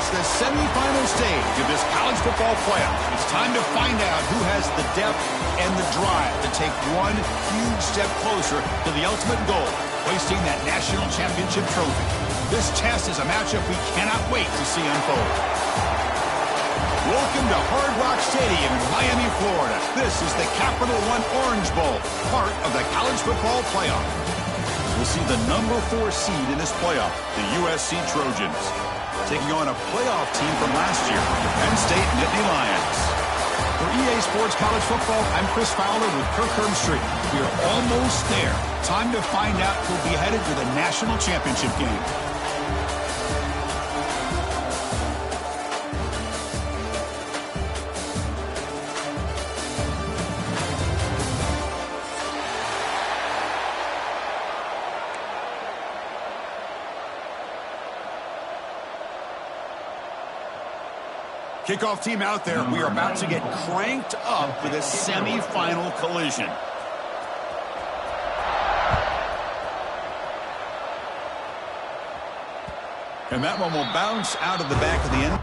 reached the semifinal stage of this college football playoff. It's time to find out who has the depth and the drive to take one huge step closer to the ultimate goal, hoisting that national championship trophy. This test is a matchup we cannot wait to see unfold. Welcome to Hard Rock Stadium in Miami, Florida. This is the Capital One Orange Bowl, part of the college football playoff. We'll see the number 4 seed in this playoff, the USC Trojans, taking on a playoff team from last year, the Penn State Nittany Lions. For EA Sports College Football, I'm Chris Fowler with Kirk Herbstreit. We are almost there. Time to find out who'll be headed to the national championship game. Kickoff team out there. We are about to get cranked up for this semifinal collision. And that one will bounce out of the back of the end.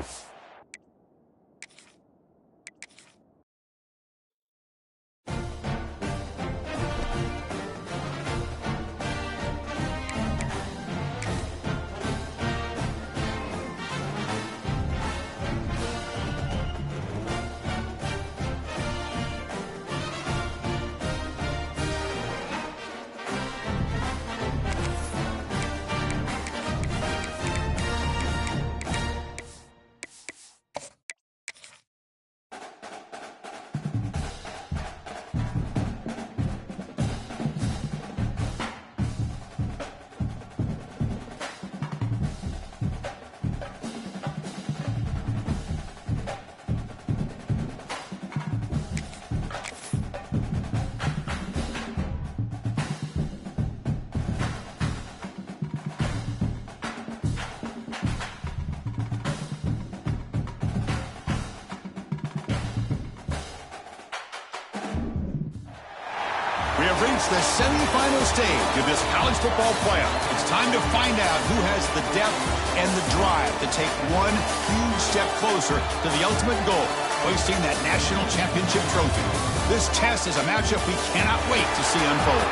We have reached the semifinal stage of this college football playoff. It's time to find out who has the depth and the drive to take one huge step closer to the ultimate goal, hoisting that national championship trophy. This test is a matchup we cannot wait to see unfold.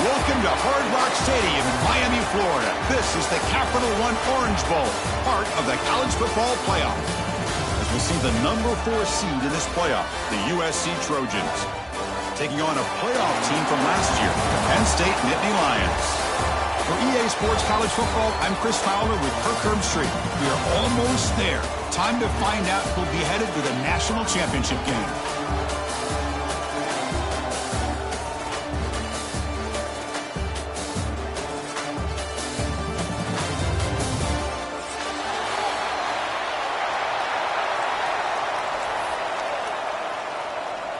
Welcome to Hard Rock Stadium in Miami, Florida. This is the Capital One Orange Bowl, part of the college football playoff. As we see the number 4 seed in this playoff, the USC Trojans, taking on a playoff team from last year, the Penn State Nittany Lions. For EA Sports College Football, I'm Chris Fowler with Kirk Herbstreit. We are almost there. Time to find out who'll be headed to the national championship game.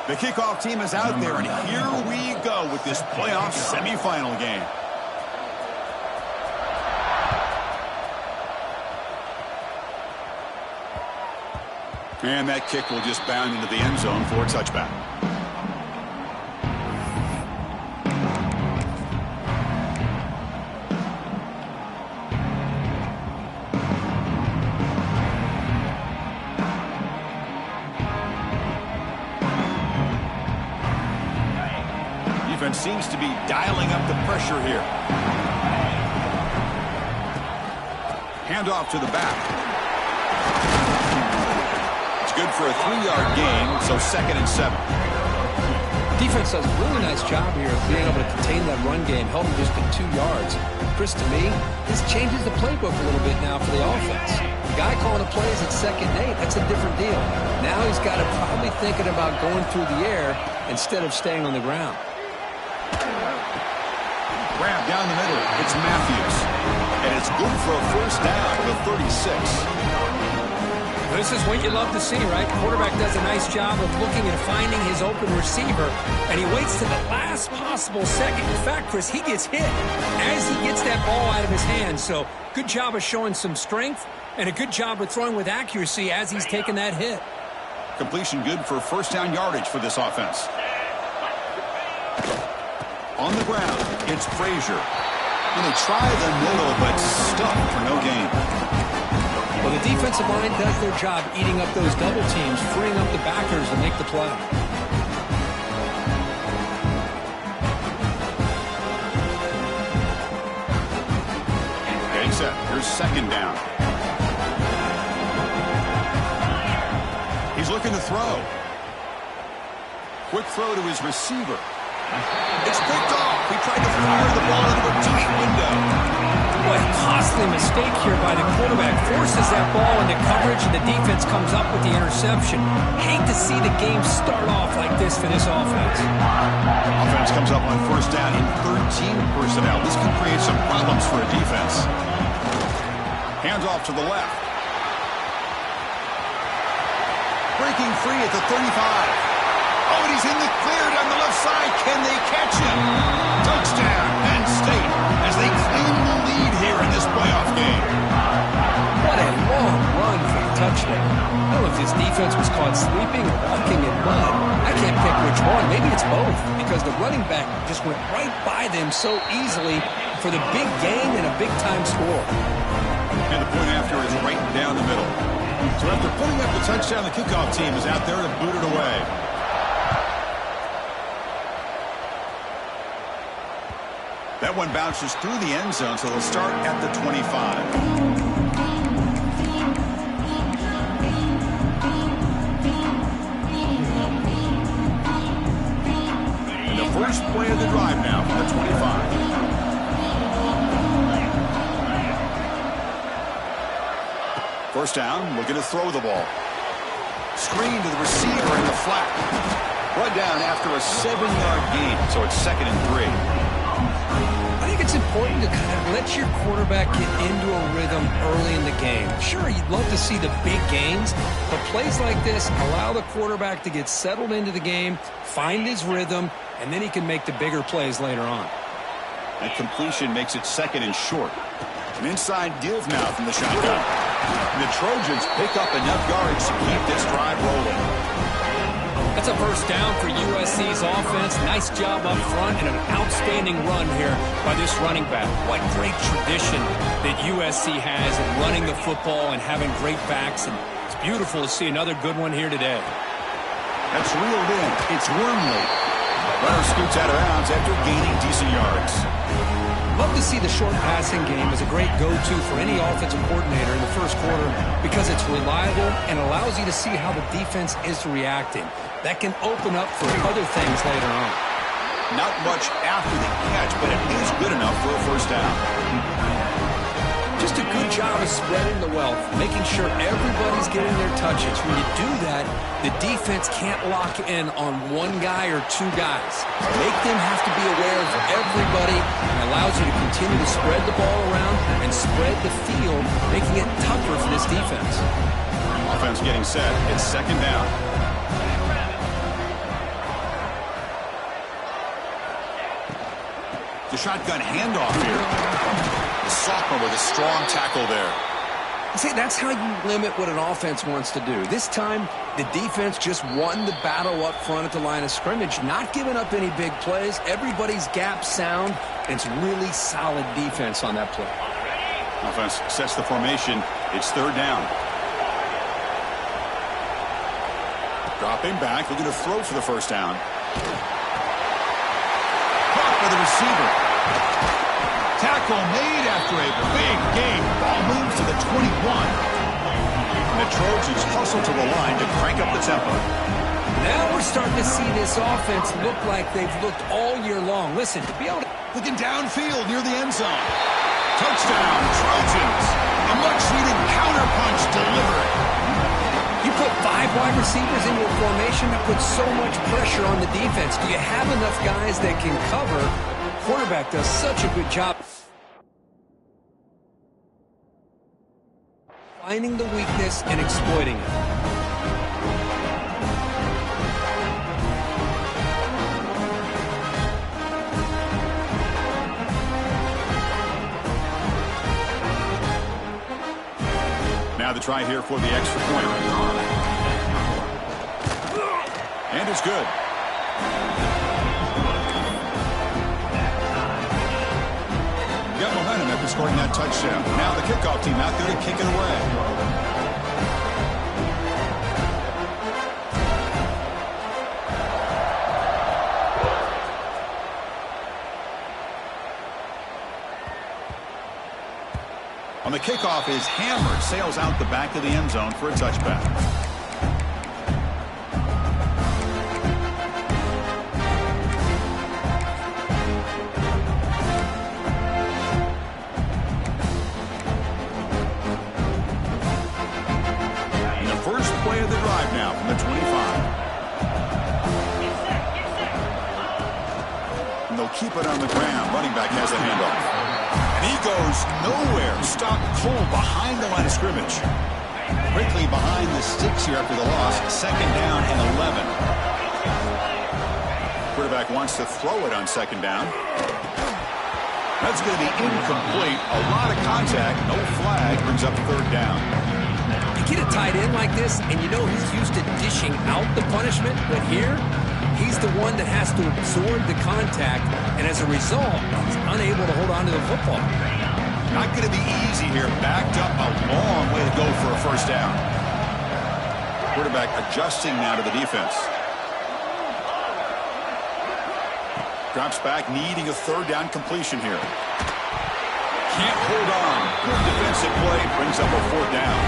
The kickoff team is out there, and here we go with this playoff semifinal game. And that kick will just bound into the end zone for a touchback. Seems to be dialing up the pressure here. Handoff to the back. It's good for a 3-yard gain, so 2nd and 7. Defense does a really nice job here of being able to contain that run game, held him just at 2 yards. Chris, to me, this changes the playbook a little bit now for the offense. The guy calling the plays at 2nd and 8, that's a different deal. Now he's got to probably thinking about going through the air instead of staying on the ground. Grab down the middle. It's Matthews. And it's good for a first down to the 36. This is what you love to see, right? The quarterback does a nice job of looking and finding his open receiver, and he waits to the last possible second. In fact, Chris, he gets hit as he gets that ball out of his hands. So good job of showing some strength and a good job of throwing with accuracy as he's taking that hit. Completion good for first down yardage for this offense. On the ground, it's Frazier. And they try the middle, but stuck for no gain. offensive line does their job eating up those double teams, freeing up the backers to make the play. Getting set. Here's second down. He's looking to throw. Quick throw to his receiver. It's picked off. He tried to fire the ball into a tight window. Boy, costly mistake here by the quarterback. Forces that ball into coverage, and the defense comes up with the interception. Hate to see the game start off like this for this offense. Offense comes up on first down in 13 personnel. This can create some problems for a defense. Hands off to the left. Breaking free at the 35. Oh, and he's in the clear down the left side. Can they catch him? Touchdown, Penn State, as they claim the lead here in this playoff game. What a long run for the touchdown. I don't know if this defense was caught sleeping or walking in mud. I can't pick which one. Maybe it's both, because the running back just went right by them so easily for the big gain and a big-time score. And the point after is right down the middle. So after putting up the touchdown, the kickoff team is out there to boot it away. That one bounces through the end zone, so they'll start at the 25. And the first play of the drive now from the 25. First down, looking to throw the ball. Screen to the receiver in the flat. Brought down after a 7-yard gain, so it's 2nd and 3. I think it's important to kind of let your quarterback get into a rhythm early in the game. Sure, you'd love to see the big gains, but plays like this allow the quarterback to get settled into the game, find his rhythm, and then he can make the bigger plays later on. That completion makes it 2nd and short. An inside give now from the shotgun. And the Trojans pick up enough yards to keep this drive rolling. That's a first down for USC's offense. Nice job up front and an outstanding run here by this running back. What great tradition that USC has in running the football and having great backs. And it's beautiful to see another good one here today. That's reeled in. It's Wormley. Runner scoots out of bounds after gaining decent yards. Love to see the short passing game as a great go-to for any offensive coordinator in the first quarter because it's reliable and allows you to see how the defense is reacting. That can open up for other things later on. Not much after the catch, but it is good enough for a first down. Just a good job of spreading the wealth, making sure everybody's getting their touches. When you do that, the defense can't lock in on one guy or two guys. Make them have to be aware of everybody and allows you to continue to spread the ball around and spread the field, making it tougher for this defense. Offense getting set. It's 2nd down. The shotgun handoff here. The sophomore with a strong tackle there. See, that's how you limit what an offense wants to do. This time, the defense just won the battle up front at the line of scrimmage, not giving up any big plays. Everybody's gap sound. It's really solid defense on that play. Offense sets the formation. It's 3rd down. Dropping back, looking to throw for the first down. Caught by the receiver. Tackle made after a big gain. Ball moves to the 21. And the Trojans hustle to the line to crank up the tempo. Now we're starting to see this offense look like they've looked all year long. Listen, to be able to... Looking downfield near the end zone. Touchdown, Trojans. A much-needed counterpunch delivered. You put 5 wide receivers into a formation that puts so much pressure on the defense. Do you have enough guys that can cover? Quarterback does such a good job finding the weakness and exploiting it. Now the try here for the extra point. And it's good. Got momentum after scoring that touchdown. Now the kickoff team out there to kick it away. On the kickoff, his hammer sails out the back of the end zone for a touchback. And the first play of the drive now from the 25. And they'll keep it on the ground. Running back has the handoff. And he goes nowhere. Stopped cold behind the line of scrimmage. Quickly behind the sticks here after the loss. Second down and 11. Quarterback wants to throw it on second down. That's going to be incomplete. A lot of contact. No flag. Brings up third down. You get a tight end like this, and you know he's used to dishing out the punishment. But here, he's the one that has to absorb the contact, and as a result, he's unable to hold on to the football. Not going to be easy here. Backed up a long way to go for a first down. Quarterback adjusting now to the defense. Drops back, needing a third down completion here. Can't hold on. Good defensive play. Brings up a fourth down.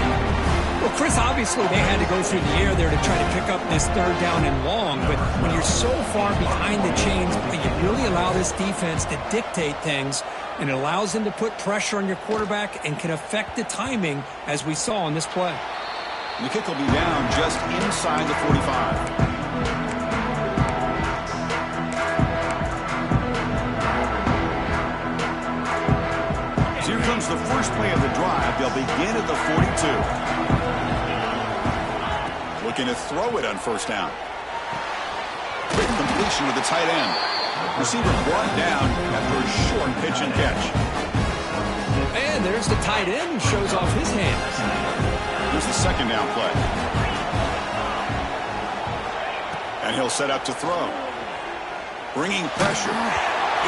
Well, Chris, obviously they had to go through the air there to try to pick up this third down and long, but when you're so far behind the chains, you really allow this defense to dictate things, and it allows them to put pressure on your quarterback and can affect the timing, as we saw on this play. The kick will be down just inside the 45. So here comes the first play of the drive. They'll begin at the 42. Looking to throw it on first down. Quick completion to the tight end. Receiver brought down after a short pitch and catch. And there's the tight end who shows off his hands. Here's the second down play. And he'll set up to throw. Bringing pressure.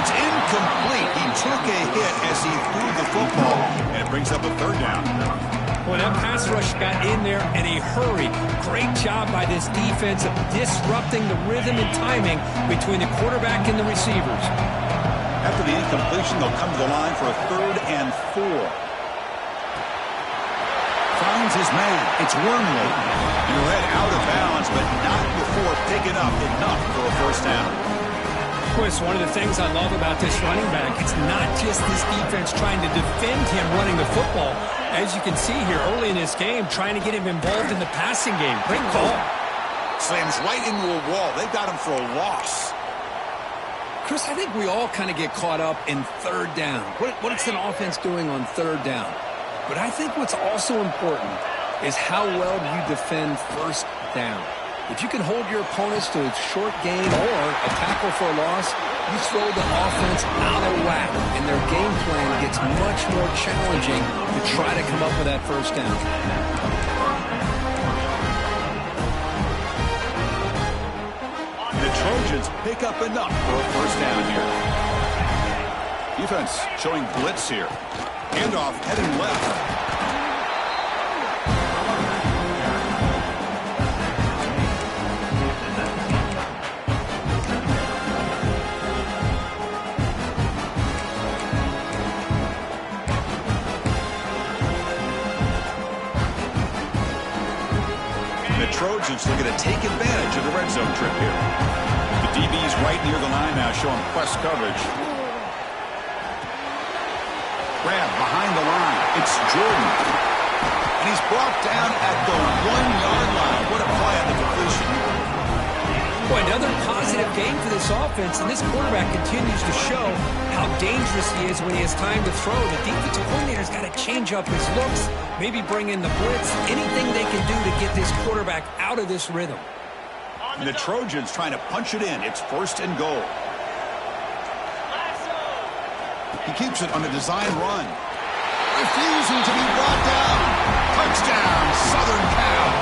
It's incomplete. He took a hit as he threw the football, and it brings up a third down. Well, that pass rush got in there in a hurry. Great job by this defense of disrupting the rhythm and timing between the quarterback and the receivers. After the incompletion, they'll come to the line for a 3rd and 4. Finds his man. It's Wormley. He'll head out of bounds, but not before picking up enough for a first down. Chris, one of the things I love about this running back, it's not just this defense trying to defend him running the football. As you can see here early in this game, trying to get him involved in the passing game. Great call. Slams right into a wall. They got him for a loss. Chris, I think we all kind of get caught up in third down. What's an offense doing on third down? But I think what's also important is how well you defend first down. If you can hold your opponents to a short gain or a tackle for a loss, you throw the offense out of whack, and their game plan gets much more challenging to try to come up with that first down. The Trojans pick up enough for a first down here. Defense showing blitz here. Handoff heading left. Trojans looking to take advantage of the red zone trip here. The DB's right near the line now, showing press coverage. Grab behind the line. It's Jordan. And he's brought down at the 1-yard line. What a play on the completion. Boy, another positive game for this offense, and this quarterback continues to show how dangerous he is when he has time to throw. The defensive coordinator's got to change up his looks, maybe bring in the blitz, anything they can do to get this quarterback out of this rhythm. And the Trojans trying to punch it in. It's 1st and goal. He keeps it on a design run. Refusing to be brought down. Touchdown, Southern Cal.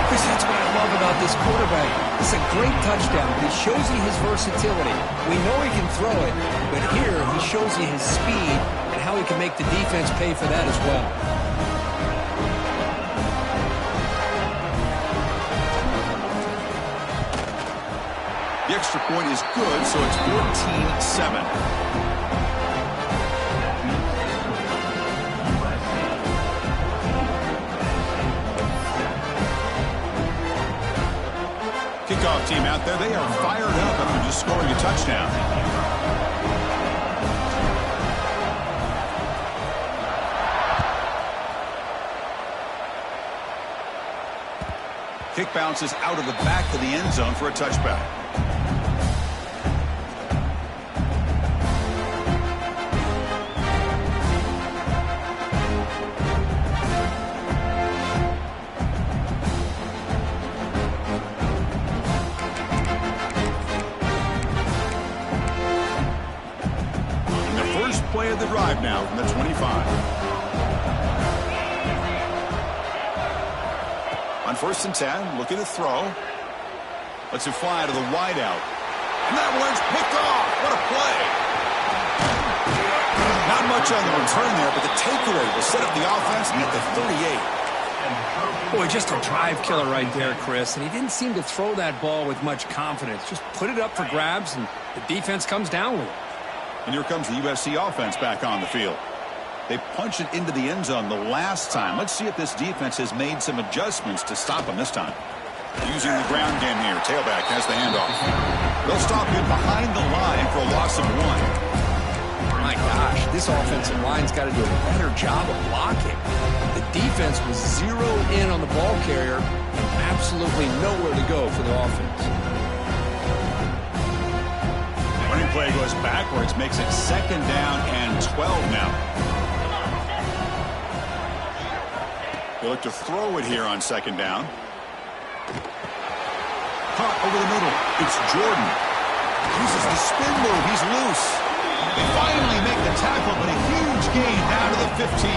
Chris, that's what I love about this quarterback. It's a great touchdown, but he shows you his versatility. We know he can throw it, but here he shows you his speed and how he can make the defense pay for that as well. The extra point is good, so it's 14-7. kickoff team out there, they are fired up after just scoring a touchdown. Kick bounces out of the back of the end zone for a touchback. Play of the drive now from the 25. On 1st and 10, looking to throw. Lets it fly to the wideout. And that one's picked off. What a play. Not much on the return there, but the takeaway will set up the offense at the 38. Boy, just a drive killer right there, Chris. And he didn't seem to throw that ball with much confidence. Just put it up for grabs, and the defense comes down with it. And here comes the USC offense back on the field. They punched it into the end zone the last time. Let's see if this defense has made some adjustments to stop them this time. Using the ground game here. Tailback has the handoff. They'll stop him behind the line for a loss of 1. My gosh, this offensive line's got to do a better job of blocking. The defense was zeroed in on the ball carrier and absolutely nowhere to go for the offense. Running play goes backwards, makes it 2nd down and 12 now. They look to throw it here on 2nd down. Caught over the middle. It's Jordan. Uses the spin move. He's loose. They finally make the tackle, but a huge gain down to the 15.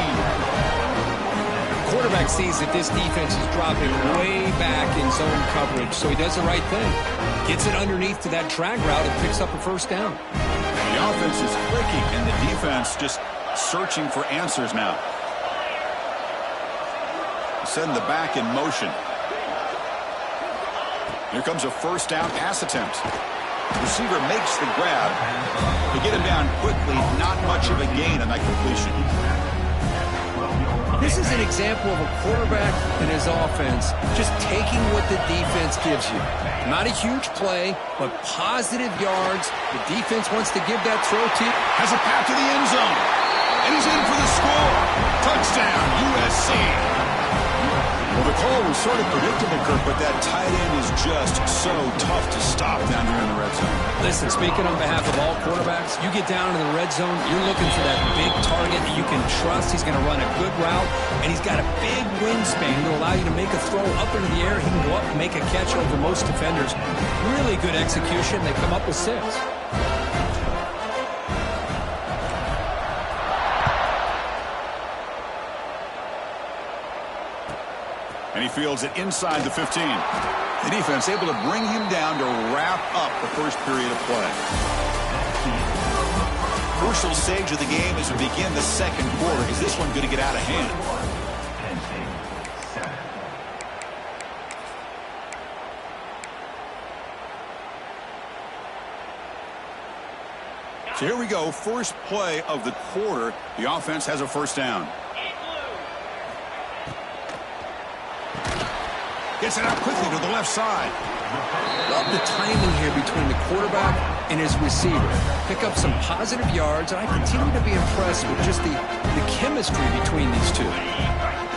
Quarterback sees that this defense is dropping way back in zone coverage, so he does the right thing. Gets it underneath to that drag route and picks up a 1st down. The offense is clicking, and the defense just searching for answers now. Send the back in motion. Here comes a 1st down pass attempt. Receiver makes the grab. They get him down quickly, not much of a gain on that completion. This is an example of a quarterback and his offense just taking what the defense gives you. Not a huge play, but positive yards. The defense wants to give that throw to you. Has a path to the end zone. And he's in for the score. Touchdown, USC. Well, the call was sort of predictable, Kirk, but that tight end is just so tough to stop down here in the red zone. Listen, speaking on behalf of all quarterbacks, you get down in the red zone, you're looking for that big target that you can trust. He's going to run a good route, and he's got a big wingspan to allow you to make a throw up into the air. He can go up and make a catch over most defenders. Really good execution. They come up with 6. And he fields it inside the 15. The defense able to bring him down to wrap up the first period of play. Crucial stage of the game as we begin the 2nd quarter. Is this one going to get out of hand? So here we go. First play of the quarter. The offense has a 1st down. Gets it out quickly to the left side. Love the timing here between the quarterback and his receiver. Pick up some positive yards, and I continue to be impressed with just the chemistry between these two.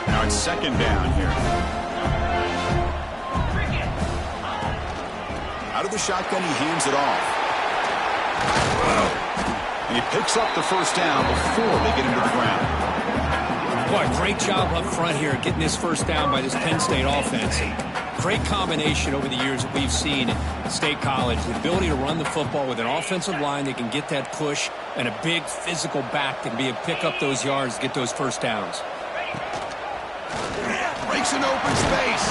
Now it's 2nd down here. Out of the shotgun, he hands it off. And he picks up the 1st down before they get him to the ground. Boy, great job up front here getting this 1st down by this Penn State offense. Great combination over the years that we've seen at State College. The ability to run the football with an offensive line that can get that push and a big physical back that can be able to pick up those yards to get those 1st downs. Breaks an open space.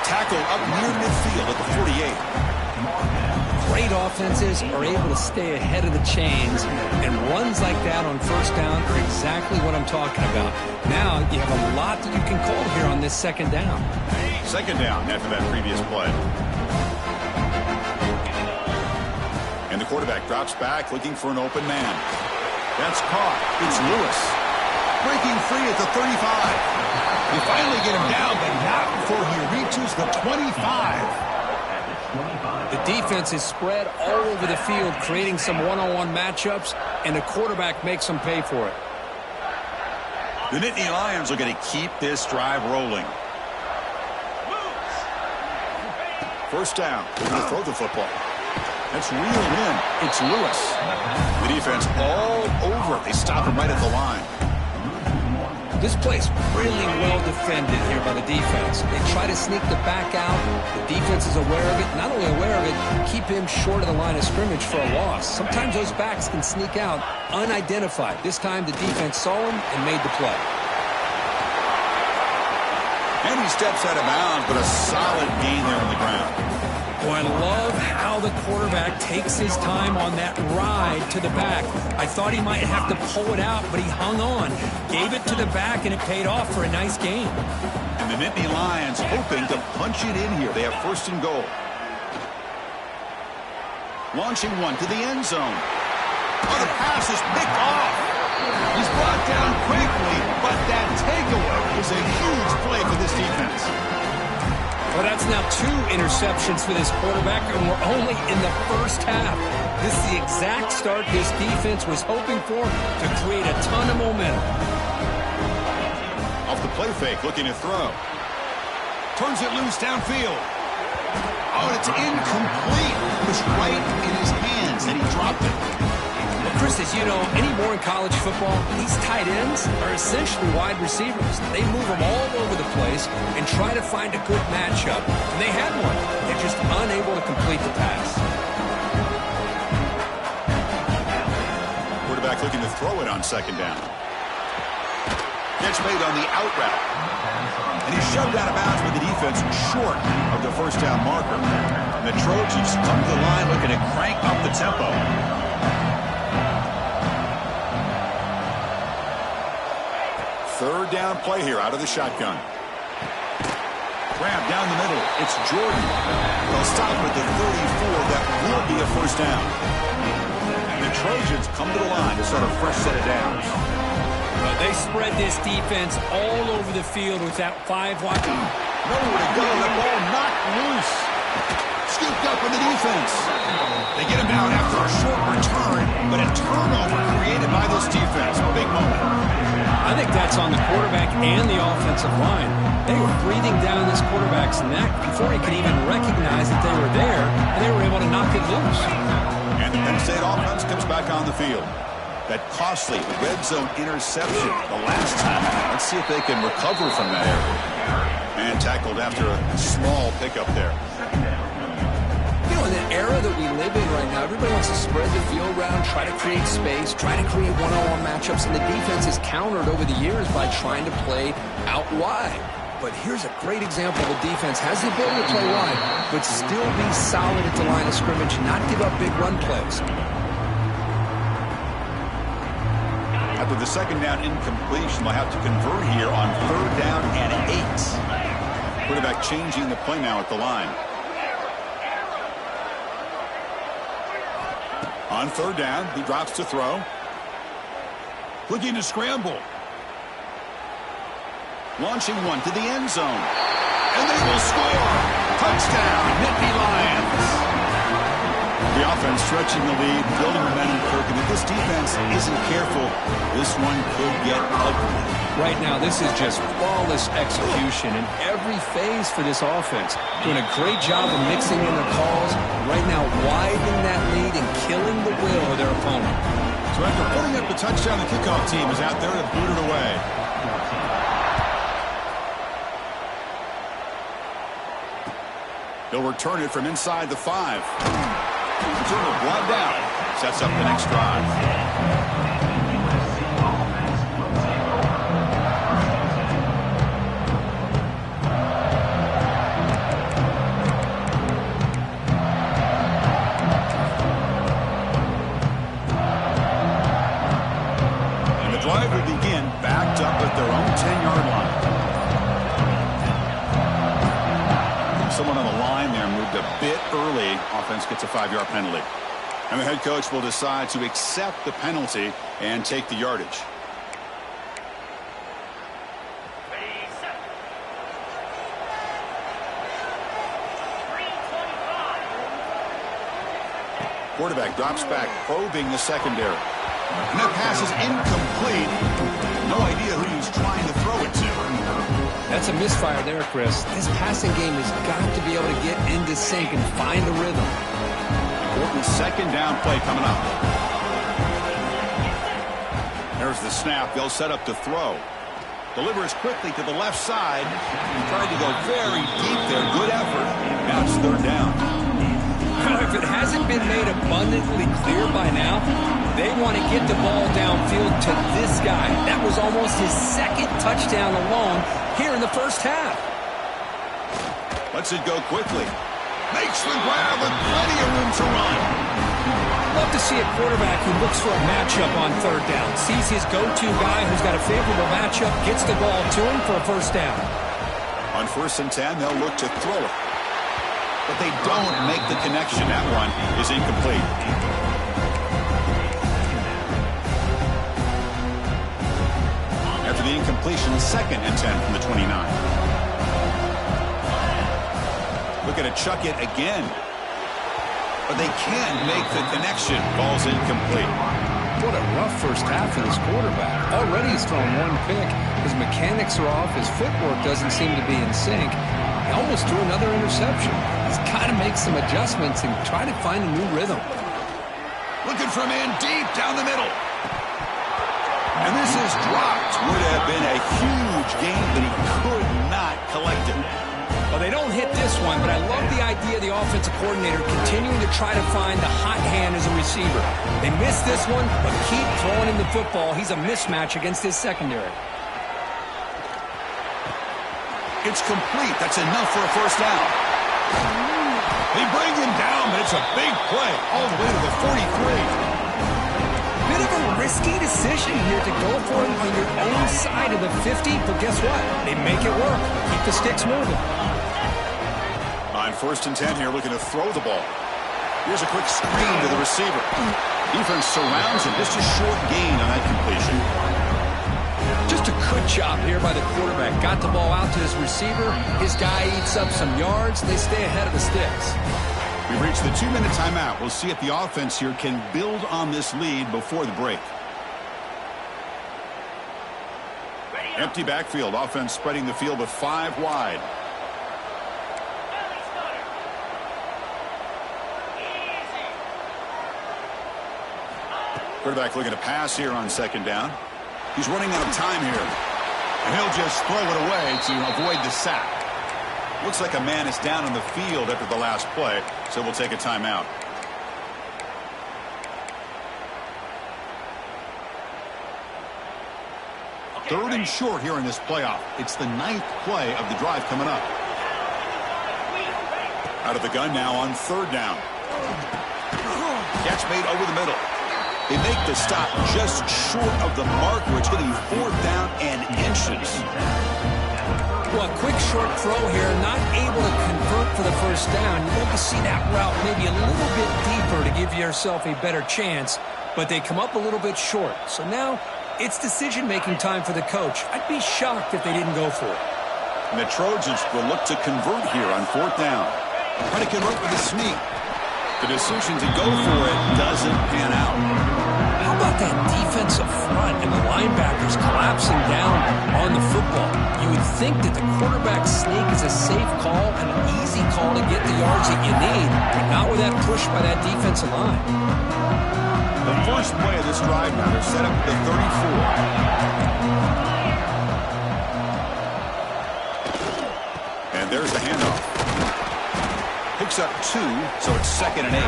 Tackle up near midfield at the 48. Great offenses are able to stay ahead of the chains, and runs like that on 1st down are exactly what I'm talking about. Now you have a lot that you can call here on this 2nd down. 2nd down after that previous play. And the quarterback drops back looking for an open man. That's caught. It's Lewis. Breaking free at the 35. They finally get him down, but not before he reaches the 25. The defense is spread all over the field, creating some one-on-one matchups, and the quarterback makes them pay for it. The Nittany Lions are going to keep this drive rolling. First down. They're going to throw the football. That's reeled in. It's Lewis. The defense all over. They stop him right at the line. This play's really well defended here by the defense. They try to sneak the back out. The defense is aware of it. Not only aware of it, keep him short of the line of scrimmage for a loss. Sometimes those backs can sneak out unidentified. This time the defense saw him and made the play. And he steps out of bounds, but a solid gain there on the ground. Oh, I love how the quarterback takes his time on that ride to the back. I thought he might have to pull it out, but he hung on. Gave it to the back, and it paid off for a nice gain. And the Nittany Lions hoping to punch it in here. They have first and goal. Launching one to the end zone. Oh, the pass is picked off. He's brought down quickly, but that takeaway is a huge play for this defense. Well, that's now 2 interceptions for this quarterback, and we're only in the first half. This is the exact start this defense was hoping for to create a ton of momentum. Off the play fake, looking to throw. Turns it loose downfield. Oh, and it's incomplete. It was right in his hands, and he dropped it. Chris, as you know, anymore in college football, these tight ends are essentially wide receivers. They move them all over the place and try to find a good matchup. And they had one. They're just unable to complete the pass. Quarterback looking to throw it on second down. Catch made on the out route. And he's shoved out of bounds with the defense short of the first down marker. And the Trojans come to the line looking to crank up the tempo. Third down play here out of the shotgun. Grab down the middle. It's Jordan. They'll stop at the 34. That will be a first down. And the Trojans come to the line to start a fresh set of downs. Well, they spread this defense all over the field with that 5 wide. Nowhere to go. The ball knocked loose. Scooped up in the defense. They get him down after a short return, but a turnover created by this defense. A big moment. I think that's on the quarterback and the offensive line. They were breathing down this quarterback's neck before he could even recognize that they were there, and they were able to knock it loose. And the Penn State offense comes back on the field. That costly red zone interception the last time. Let's see if they can recover from that error. And tackled after a small pickup there. You know, in the era that we live in right now, everybody wants to spread the field around, try to create space, try to create one-on-one matchups, and the defense is countered over the years by trying to play out wide. But here's a great example of a defense has the ability to play wide, but still be solid at the line of scrimmage, not give up big run plays. After the second down incompletion, they'll have to convert here on third down and 8. Quarterback changing the play now at the line. On third down, he drops to throw. Looking to scramble. Launching one to the end zone. And they will score. Touchdown, Nittany Lions. The offense stretching the lead, building momentum, Kirk. And if this defense isn't careful, this one could get ugly. Right now, this is just flawless execution in every phase for this offense. Doing a great job of mixing in the calls. Right now, widening that lead and killing the will of their opponent. So after putting up the touchdown, the kickoff team is out there to boot it away. They'll return it from inside the 5. Return will blocked out. Sets up the next drive. Drive will begin backed up at their own 10-yard line. Someone on the line there moved a bit early. Offense gets a 5-yard penalty. And the head coach will decide to accept the penalty and take the yardage. Quarterback drops back, probing the secondary. And that pass is incomplete. No idea who he was trying to throw it to. That's a misfire there, Chris. This passing game has got to be able to get into sync and find a rhythm. Important second down play coming up. There's the snap. They'll set up to throw. Delivers quickly to the left side. Tried to go very deep there. Good effort. Now it's third down. If it hasn't been made abundantly clear by now, they want to get the ball downfield to this guy. That was almost his second touchdown alone here in the first half. Lets it go quickly. Makes the grab with plenty of room to run. Love to see a quarterback who looks for a matchup on third down. Sees his go-to guy who's got a favorable matchup, gets the ball to him for a first down. On 1st and 10, they'll look to throw it. But they don't make the connection. That one is incomplete. After the incompletion, 2nd and 10 from the 29. Looking to chuck it again. But they can't make the connection. Ball's incomplete. What a rough first half for this quarterback. Already he's thrown one pick. His mechanics are off. His footwork doesn't seem to be in sync. He almost threw another interception. He's got to make some adjustments and try to find a new rhythm. Looking for a man deep down the middle. And this is dropped. Would have been a huge gain, but he could not collect it. Well, they don't hit this one, but I love the idea of the offensive coordinator continuing to try to find the hot hand as a receiver. They missed this one, but keep throwing him the football. He's a mismatch against his secondary. It's complete. That's enough for a first down. They bring him down, but it's a big play all the way to the 43. Bit of a risky decision here to go for him on your own side of the 50, but guess what? They make it work. Keep the sticks moving. On 1st and 10 here, looking to throw the ball. Here's a quick screen to the receiver. Defense surrounds him. Just a short gain on that completion. Just a good job here by the quarterback. Got the ball out to his receiver. His guy eats up some yards. They stay ahead of the sticks. We've reached the 2-minute timeout. We'll see if the offense here can build on this lead before the break. Empty backfield. Offense spreading the field with 5 wide. Quarterback looking to pass here on 2nd down. He's running out of time here. And he'll just throw it away to avoid the sack. Looks like a man is down on the field after the last play, so we'll take a timeout. Third and short here in this playoff. It's the 9th play of the drive coming up. Out of the gun now on 3rd down. Catch made over the middle. They make the stop just short of the marker. It's going to be 4th down and inches. Well, a quick short throw here, not able to convert for the first down. You'd love to see that route maybe a little bit deeper to give yourself a better chance, but they come up a little bit short. So now it's decision-making time for the coach. I'd be shocked if they didn't go for it. And the Trojans will look to convert here on 4th down. Try to convert with a sneak. The decision to go for it doesn't pan out. How about that defensive front and the linebackers collapsing down on the football? You would think that the quarterback sneak is a safe call and an easy call to get the yards that you need, but not with that push by that defensive line. The first play of this drive now, they're set up at the 34. And there's the handoff. Picks up 2, so it's 2nd and 8.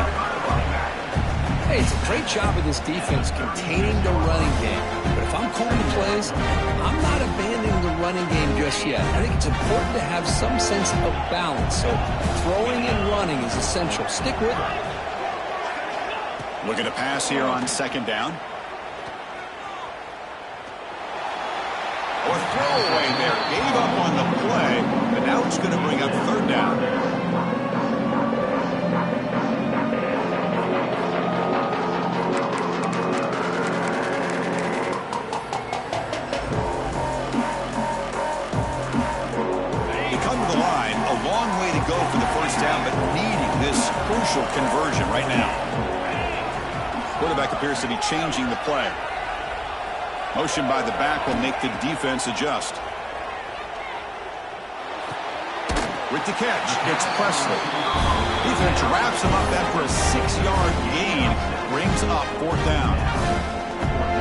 Hey, it's a great job of this defense containing the running game. But if I'm calling the plays, I'm not abandoning the running game just yet. I think it's important to have some sense of balance. So throwing and running is essential. Stick with it. Looking to pass here on 2nd down. Or throwaway there. Gave up on the play, but now it's going to bring up 3rd down. Go for the first down, but needing this crucial conversion right now. Quarterback appears to be changing the play. Motion by the back will make the defense adjust. With the catch, it's Presley. Defense wraps him up after a 6-yard gain. Brings up 4th down.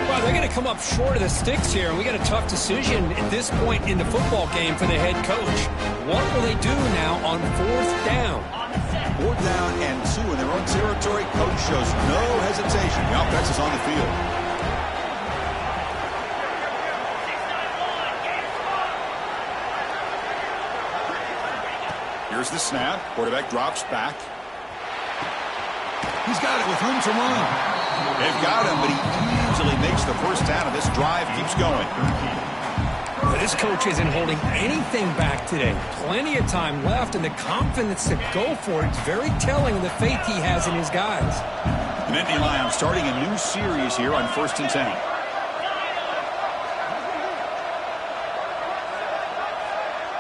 Well, they're going to come up short of the sticks here, and we got a tough decision at this point in the football game for the head coach. What will they do now on 4th down? 4th down and 2 in their own territory. Coach shows no hesitation. The offense is on the field. Here's the snap. Quarterback drops back. He's got it with room to run. They've got him, but he easily makes the first down, and this drive keeps going. Well, this coach isn't holding anything back today. Plenty of time left, and the confidence to go for it is very telling of the faith he has in his guys. The Nittany Lions starting a new series here on 1st and 10.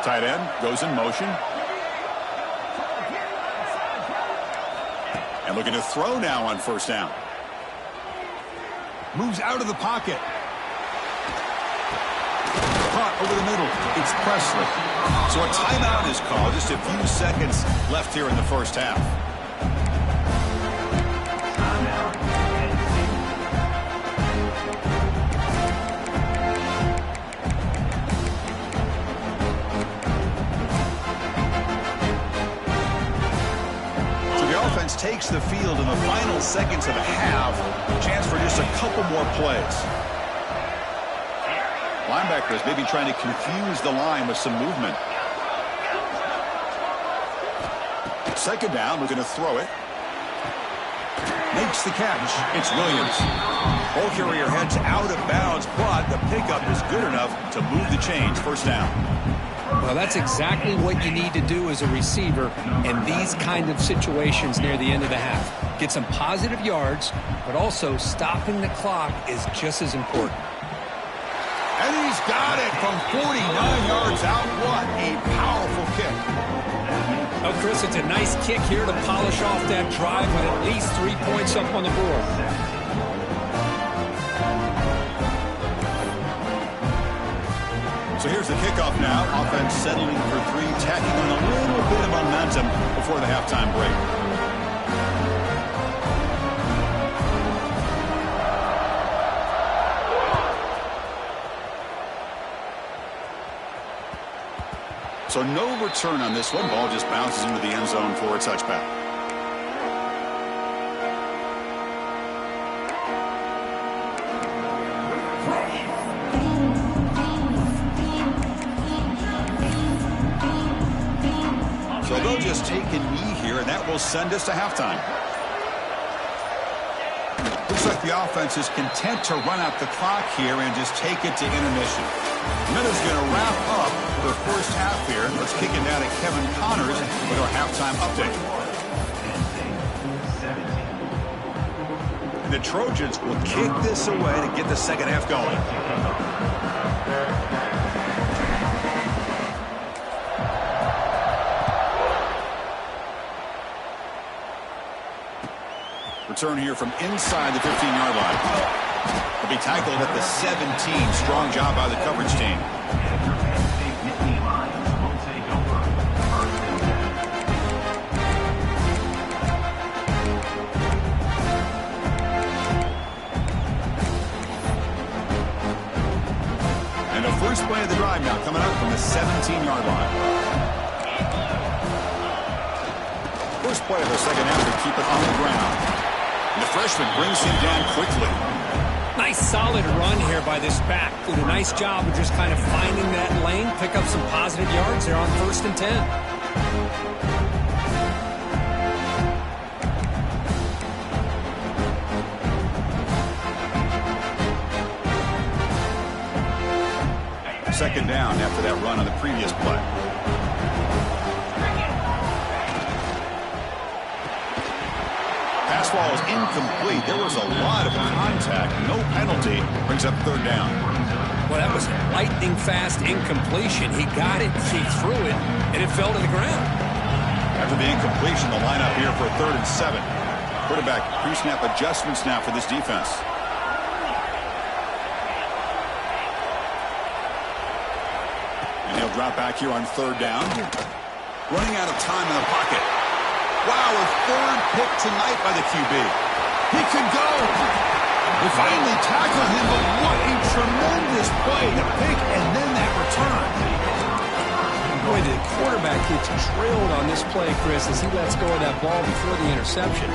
Tight end goes in motion. And looking to throw now on 1st down. Moves out of the pocket. Caught over the middle. It's Presley. So a timeout is called. Just a few seconds left here in the first half. Takes the field in the final seconds of the half. Chance for just a couple more plays. Linebackers maybe trying to confuse the line with some movement. 2nd down, we're going to throw it. Makes the catch. It's Williams. Ball carrier heads out of bounds, but the pickup is good enough to move the chains. 1st down. Well, that's exactly what you need to do as a receiver in these kind of situations near the end of the half. Get some positive yards, but also stopping the clock is just as important. And he's got it from 49 yards out. What a powerful kick. Oh, Chris, it's a nice kick here to polish off that drive with at least 3 points up on the board. So here's the kickoff now. Offense settling for 3, tacking on a little bit of momentum before the halftime break. So no return on this one. Ball just bounces into the end zone for a touchback. So they'll just take a knee here, and that will send us to halftime. Looks like the offense is content to run out the clock here and just take it to intermission. Minutes going to wrap up the first half here. Let's kick it down to Kevin Connors with our halftime update. The Trojans will kick this away to get the second half going. Return here from inside the 15-yard line. Will be tackled at the 17. Strong job by the coverage team. And the first play of the drive now coming up from the 17-yard line. First play of the second half to keep it on the ground. The freshman brings him down quickly. Nice solid run here by this back. Did a nice job of just kind of finding that lane, pick up some positive yards there on 1st and 10. Second down after that run on the previous play. Pass ball is incomplete. There was a lot of contact. No penalty. Brings up 3rd down. Well, that was lightning fast incompletion. He got it, he threw it, and it fell to the ground. After the incompletion, the lineup here for 3rd and 7. Quarterback pre-snap adjustments now for this defense. And he'll drop back here on third down. Running out of time in the pocket. Wow, a third pick tonight by the QB. He could go. They finally tackled him, but what a tremendous play. The pick and then that return. Boy, the quarterback gets drilled on this play, Chris, as he lets go of that ball before the interception.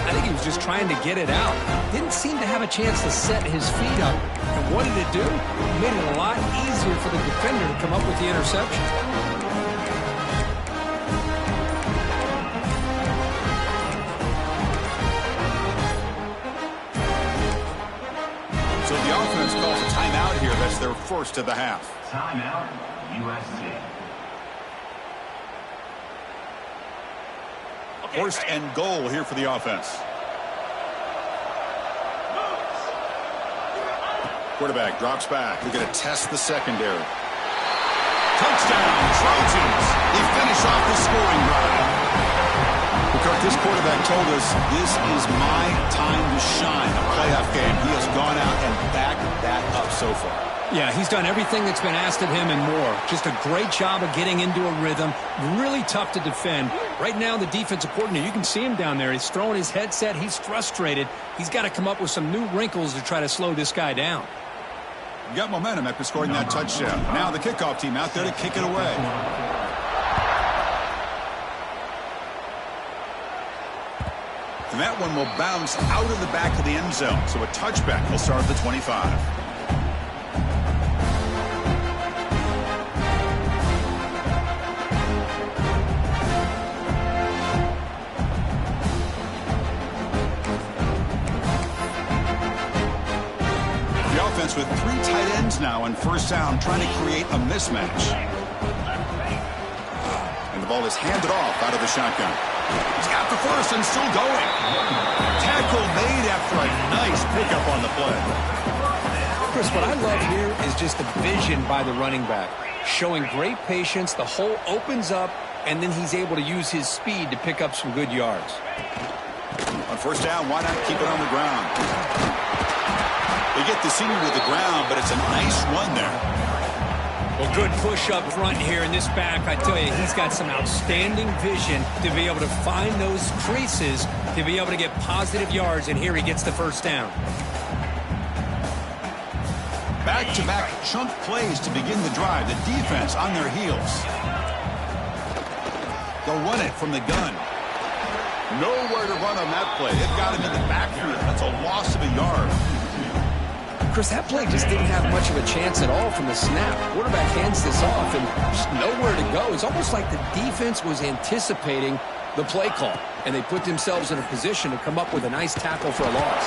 I think he was just trying to get it out. Didn't seem to have a chance to set his feet up. And what did it do? It made it a lot easier for the defender to come up with the interception. So the offense calls a timeout here. That's their first of the half. Timeout, USC. First and goal here for the offense. Quarterback drops back. They're going to test the secondary. Touchdown, Trojans. They finish off the scoring drive. Because this quarterback told us this is my time to shine. A playoff game. He has gone out and backed that up so far. Yeah, he's done everything that's been asked of him and more. Just a great job of getting into a rhythm. Really tough to defend. Right now, the defensive coordinator, you can see him down there. He's throwing his headset. He's frustrated. He's got to come up with some new wrinkles to try to slow this guy down. You got momentum after scoring that touchdown. Now the kickoff team out there to kick it away. And that one will bounce out of the back of the end zone. So a touchback will start at the 25. With three tight ends now on first down, trying to create a mismatch. And the ball is handed off out of the shotgun. He's got the first and still going. Tackle made after a nice pickup on the play. Chris, what I love here is just the vision by the running back. Showing great patience, the hole opens up, and then he's able to use his speed to pick up some good yards. On first down, why not keep it on the ground? They get the senior to the ground, but it's a nice run there. Well, good push up front here in this back. I tell you, he's got some outstanding vision to be able to find those creases, to be able to get positive yards, and here he gets the first down. Back-to-back chunk plays to begin the drive. The defense on their heels. They'll run it from the gun. Nowhere to run on that play. They've got him in the backfield. That's a loss of a yard. Chris, that play just didn't have much of a chance at all from the snap. Quarterback hands this off and just nowhere to go. It's almost like the defense was anticipating the play call, and they put themselves in a position to come up with a nice tackle for a loss.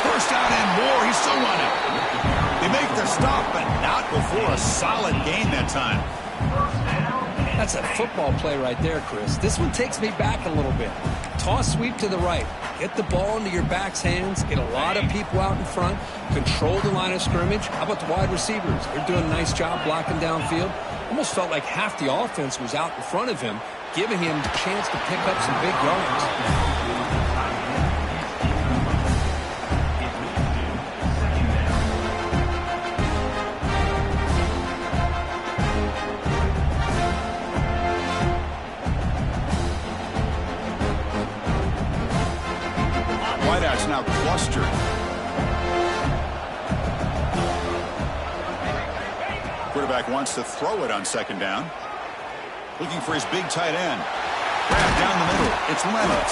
First down and more. He's still running. They make the stop, but not before a solid gain that time. That's a football play right there, Chris. This one takes me back a little bit. Toss sweep to the right. Get the ball into your back's hands. Get a lot of people out in front. Control the line of scrimmage. How about the wide receivers? They're doing a nice job blocking downfield. Almost felt like half the offense was out in front of him, giving him the chance to pick up some big yards. Wideouts now clustered. Quarterback wants to throw it on second down. Looking for his big tight end. Grab down the middle. It's Leonard.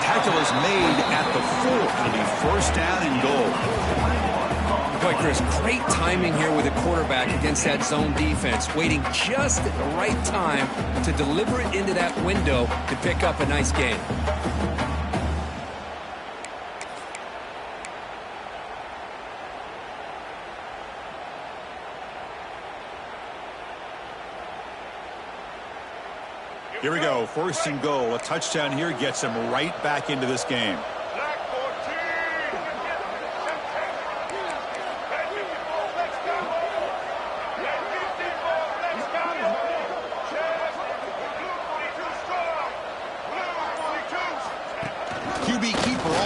Tackle is made at the 4. It'll be first down and goal. Boy, Chris, great timing here with the quarterback against that zone defense. Waiting just at the right time to deliver it into that window to pick up a nice gain. Here we go, first and goal. A touchdown here gets him right back into this game.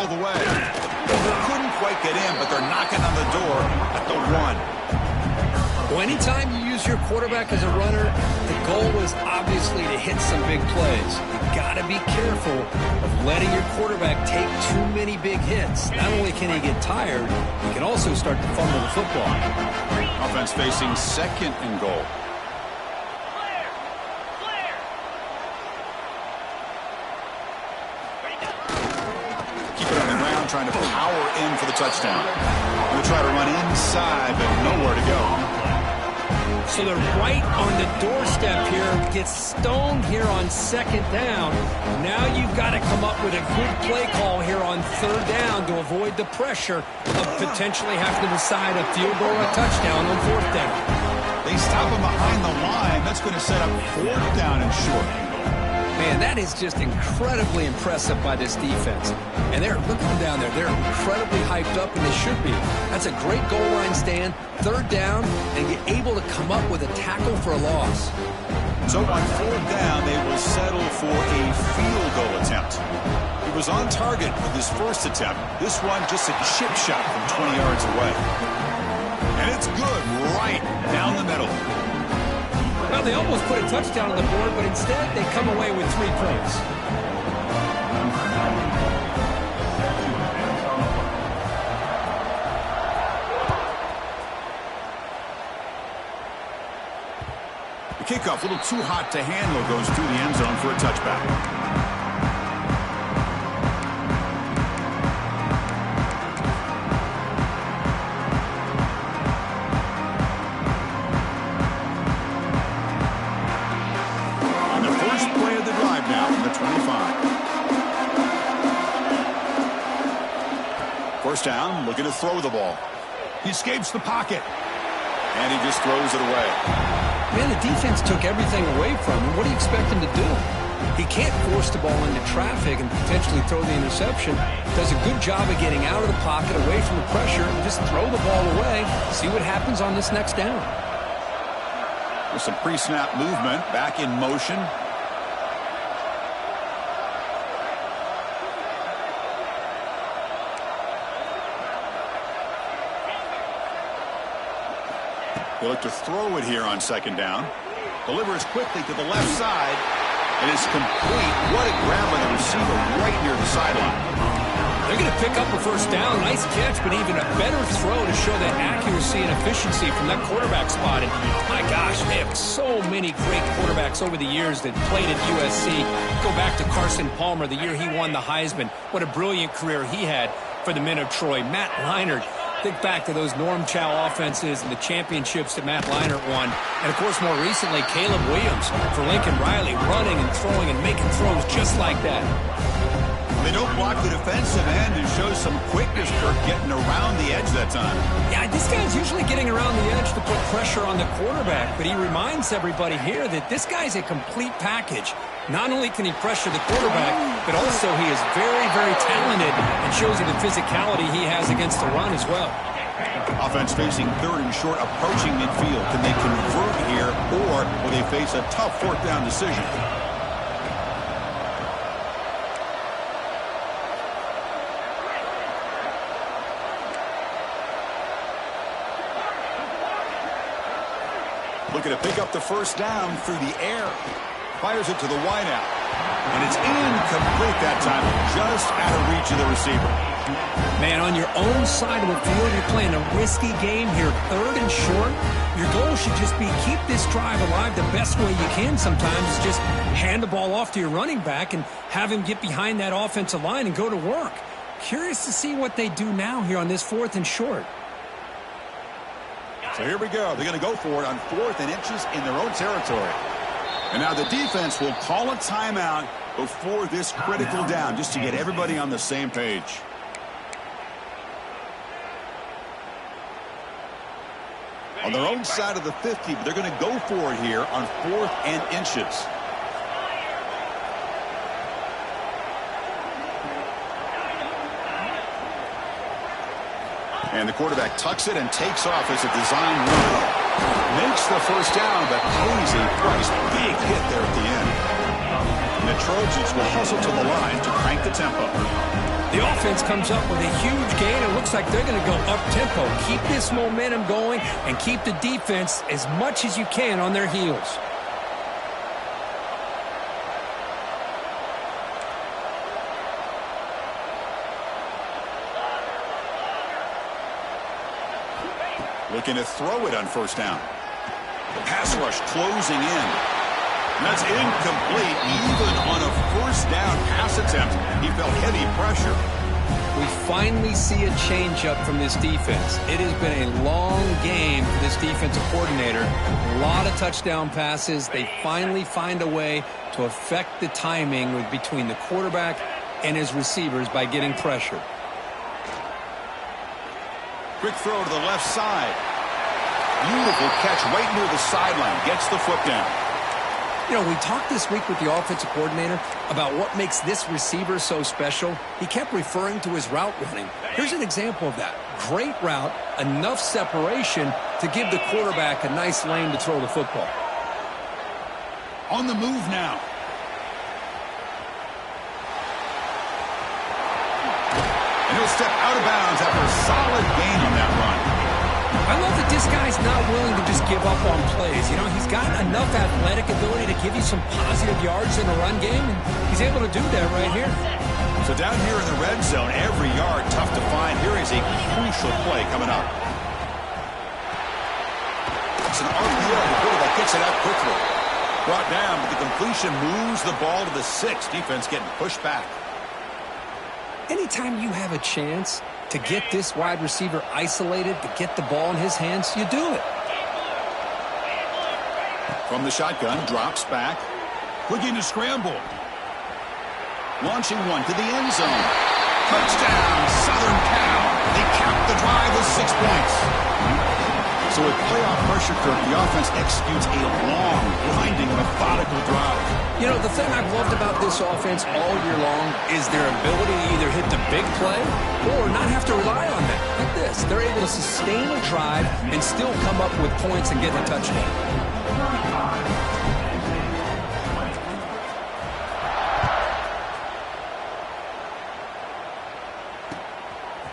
all the way. Couldn't quite get in, but they're knocking on the door at the 1. Well, anytime you use your quarterback as a runner, the goal is obviously to hit some big plays. You got to be careful of letting your quarterback take too many big hits. Not only can he get tired, he can also start to fumble the football. Offense facing 2nd and goal. Keep it on the ground, trying to power in for the touchdown. Going to try to run inside, but nowhere to go. So they're right on the doorstep here. Gets stoned here on 2nd down. Now you've got to come up with a good play call here on 3rd down to avoid the pressure of potentially having to decide a field goal or a touchdown on 4th down. They stop him behind the line. That's going to set up 4th down and short. Man, that is just incredibly impressive by this defense. And look at them down there. They're incredibly hyped up, and they should be. That's a great goal line stand, 3rd down, and get able to come up with a tackle for a loss. So on 4th down, they will settle for a field goal attempt. He was on target with his first attempt. This one just a chip shot from 20 yards away. And it's good right down the middle. Well, they almost put a touchdown on the board, but instead they come away with 3 points. The kickoff, a little too hot to handle, goes through the end zone for a touchback. Down, looking to throw the ball. He escapes the pocket, and he just throws it away. Man, the defense took everything away from him. What do you expect him to do? He can't force the ball into traffic and potentially throw the interception. Does a good job of getting out of the pocket, away from the pressure, and just throw the ball away. See what happens on this next down. With some pre-snap movement, back in motion. They look to throw it here on 2nd down. Delivers quickly to the left side. It is complete. What a grab by the receiver right near the sideline. They're going to pick up a 1st down. Nice catch, but even a better throw to show that accuracy and efficiency from that quarterback spot. And my gosh, they have so many great quarterbacks over the years that played at USC. Go back to Carson Palmer, the year he won the Heisman. What a brilliant career he had for the men of Troy. Matt Leinart. Think back to those Norm Chow offenses and the championships that Matt Leinart won. And, of course, more recently, Caleb Williams for Lincoln Riley, running and throwing and making throws just like that. They don't block the defensive end and show some quickness for getting around the edge that time. Yeah, this guy's usually getting around the edge to put pressure on the quarterback, but he reminds everybody here that this guy's a complete package. Not only can he pressure the quarterback, but also he is very, very talented and shows you the physicality he has against the run as well. Offense facing 3rd and short, approaching midfield. Can they convert here, or will they face a tough 4th down decision? Looking to pick up the 1st down through the air. Fires it to the wideout. And it's incomplete that time, just out of reach of the receiver. Man, on your own side of the field, you're playing a risky game here, 3rd and short. Your goal should just be keep this drive alive the best way you can sometimes. Is just hand the ball off to your running back and have him get behind that offensive line and go to work. Curious to see what they do now here on this 4th and short. So here we go. They're going to go for it on 4th and inches in their own territory. And now the defense will call a timeout before this critical down, just to get everybody on the same page. On their own side of the 50, but they're going to go for it here on 4th and inches. And the quarterback tucks it and takes off as a design run. Makes the 1st down, but pays a price. Big hit there at the end. And the Trojans will hustle to the line to crank the tempo. The offense comes up with a huge gain. It looks like they're going to go up-tempo. Keep this momentum going and keep the defense as much as you can on their heels. Looking to throw it on first down. The pass rush closing in. That's incomplete. Even on a first down pass attempt, he felt heavy pressure. We finally see a change-up from this defense. It has been a long game for this defensive coordinator. A lot of touchdown passes. They finally find a way to affect the timing between the quarterback and his receivers by getting pressure. Quick throw to the left side. Beautiful catch right near the sideline. Gets the foot down. You know, we talked this week with the offensive coordinator about what makes this receiver so special. He kept referring to his route running. Here's an example of that. Great route, enough separation to give the quarterback a nice lane to throw the football. On the move now. And he'll step out of bounds after a solid gain on that run. I love that this guy's not willing to just give up on plays. You know, he's got enough athletic ability to give you some positive yards in the run game, and he's able to do that right here. So down here in the red zone, every yard tough to find. Here is a crucial play coming up. It's an RPO. The quarterback gets it out quickly. Brought down, but the completion moves the ball to the 6. Defense getting pushed back. Anytime you have a chance to get this wide receiver isolated, to get the ball in his hands, you do it. From the shotgun, drops back. Looking to scramble. Launching one to the end zone. Touchdown, Southern Cal. They cap the drive with 6 points. So with playoff pressure, Kirk, the offense executes a long, grinding, methodical drive. You know, the thing I've loved about this offense all year long is their ability to either hit the big play or not have to rely on that. Like this. They're able to sustain a drive and still come up with points and get the touchdown.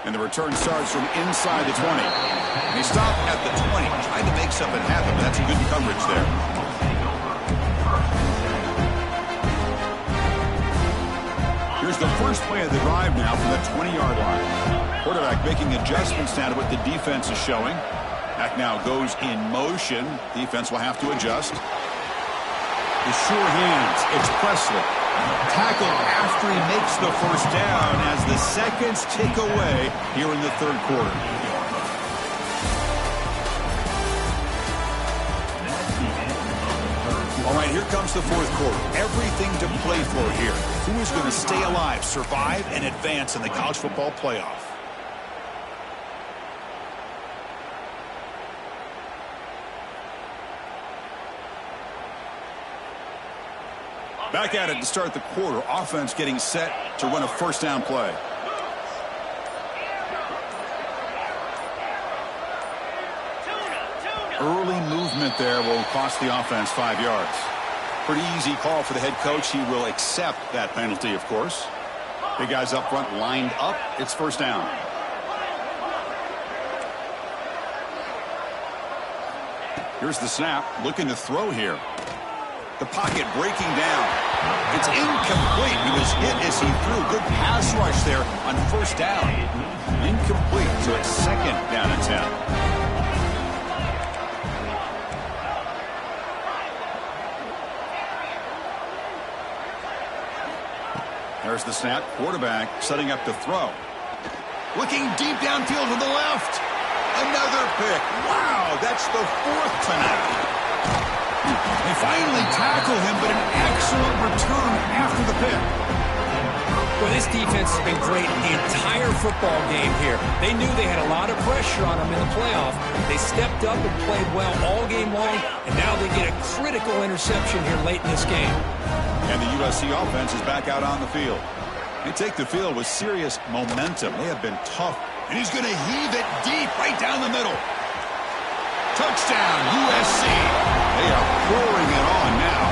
And the return starts from inside the 20. And they stop at the 20, trying to make something happen, but that's a good coverage there. Here's the first play of the drive now from the 20-yard line. Quarterback making adjustments now to what the defense is showing. Back now goes in motion. Defense will have to adjust. The sure hands. It's Presley. Tackle after he makes the first down as the seconds tick away here in the third quarter. All right, here comes the fourth quarter. Everything to play for here. Who is going to stay alive, survive, and advance in the college football playoff? Back at it to start the quarter. Offense getting set to run a first down play. Early movement there will cost the offense 5 yards. Pretty easy call for the head coach. He will accept that penalty, of course. Big guys up front lined up. It's first down. Here's the snap. Looking to throw here. The pocket breaking down. It's incomplete. He was hit as he threw. Good pass rush there on first down. Incomplete. So it's second down and 10. There's the snap. Quarterback setting up to throw. Looking deep downfield to the left. Another pick. Wow, that's the 4th tonight. They finally tackle him, but an excellent return after the pick. Well, this defense has been great the entire football game here. They knew they had a lot of pressure on them in the playoff. They stepped up and played well all game long, and now they get a critical interception here late in this game. And the USC offense is back out on the field. They take the field with serious momentum. They have been tough, and he's going to heave it deep right down the middle. Touchdown, USC. They are pouring it on now.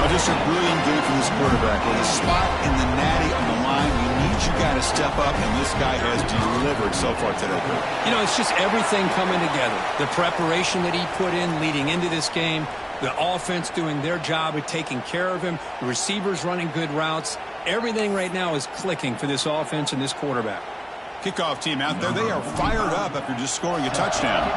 Well, just a brilliant game from this quarterback. With a spot in the natty on the line, you need your guy to step up, and this guy has delivered so far today. You know, it's just everything coming together. The preparation that he put in leading into this game, the offense doing their job of taking care of him, the receivers running good routes. Everything right now is clicking for this offense and this quarterback. Kickoff team out there, they are fired up after just scoring a touchdown.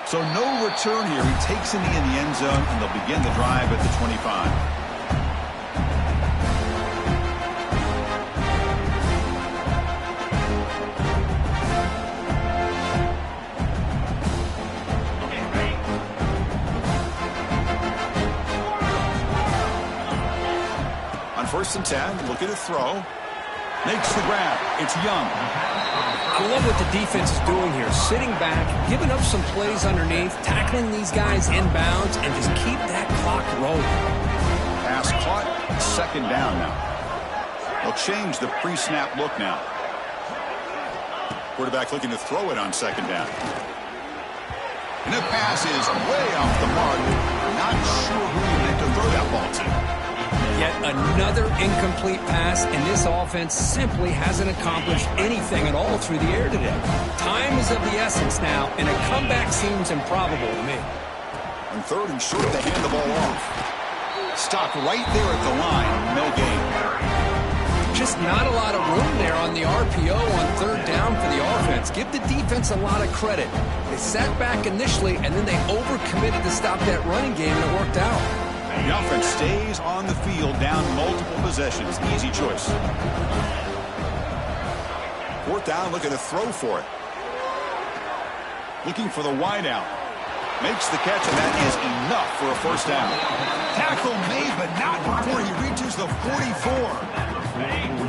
So no return here. He takes in the end zone, and they'll begin the drive at the 25. On 1st and 10, looking to throw. Makes the grab. It's Young. I love what the defense is doing here. Sitting back, giving up some plays underneath, tackling these guys inbounds, and just keep that clock rolling. Pass caught. 2nd down now. They'll change the pre-snap look now. Quarterback looking to throw it on 2nd down. And the pass is way off the mark. Not sure who he meant to throw that ball to. Yet another incomplete pass, and this offense simply hasn't accomplished anything at all through the air today. Time is of the essence now, and a comeback seems improbable to me. On 3rd and short, they hand the ball off. Stopped right there at the line. No gain. Just not a lot of room there on the RPO on 3rd down for the offense. Give the defense a lot of credit. They sat back initially, and then they overcommitted to stop that running game, and it worked out. The offense stays on the field, down multiple possessions. Easy choice. 4th down, looking to throw for it. Looking for the wideout. Makes the catch, and that is enough for a 1st down. Tackle made, but not before he reaches the 44.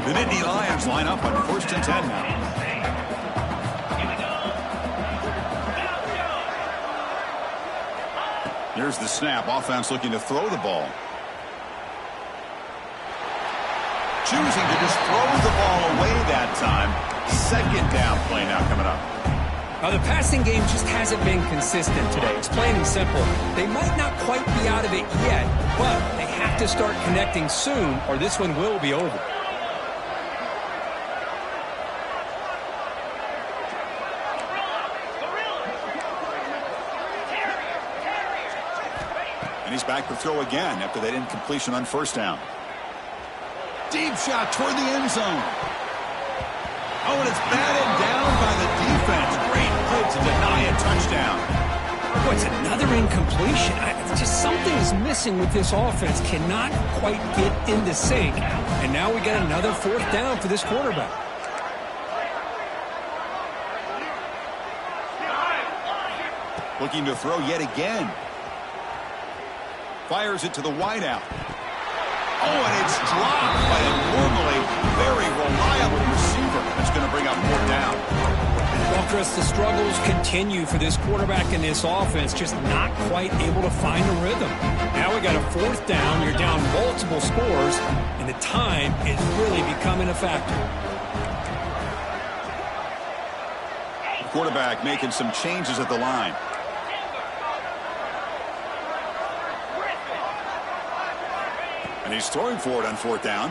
The Nittany Lions line up on 1st and 10 now. Here's the snap. Offense looking to throw the ball. Choosing to just throw the ball away that time. 2nd down play now coming up. Now, the passing game just hasn't been consistent today. It's plain and simple. They might not quite be out of it yet, but they have to start connecting soon, or this one will be over. He's back to throw again after that incompletion on 1st down. Deep shot toward the end zone. Oh, and it's batted down by the defense. Great play to deny a touchdown. Oh, it's another incompletion. Just something is missing with this offense. Cannot quite get into sync. And now we got another 4th down for this quarterback. Looking to throw yet again. Fires it to the wideout. Oh, and it's dropped by a normally very reliable receiver. That's going to bring up 4th down. Well, Chris, the struggles continue for this quarterback in this offense, just not quite able to find a rhythm. Now we got a 4th down. You're down multiple scores, and the time is really becoming a factor. The quarterback making some changes at the line. And he's throwing for it on 4th down.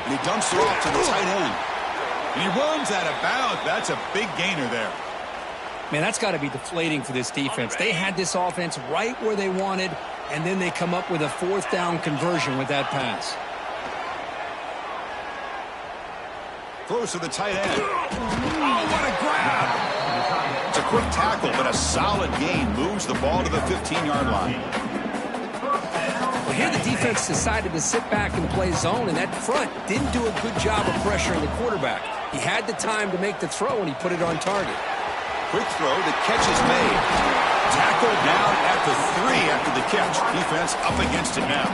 And he dumps it off to the tight end. And he runs out of bounds. That's a big gainer there. Man, that's got to be deflating for this defense. They had this offense right where they wanted, and then they come up with a 4th down conversion with that pass. Throws to the tight end. Oh, what a grab! It's a quick tackle, but a solid gain moves the ball to the 15-yard line. Well, here the defense decided to sit back and play zone, and that front didn't do a good job of pressuring the quarterback. He had the time to make the throw, and he put it on target. Quick throw, the catch is made. Tackled down at the 3 after the catch. Defense up against it now.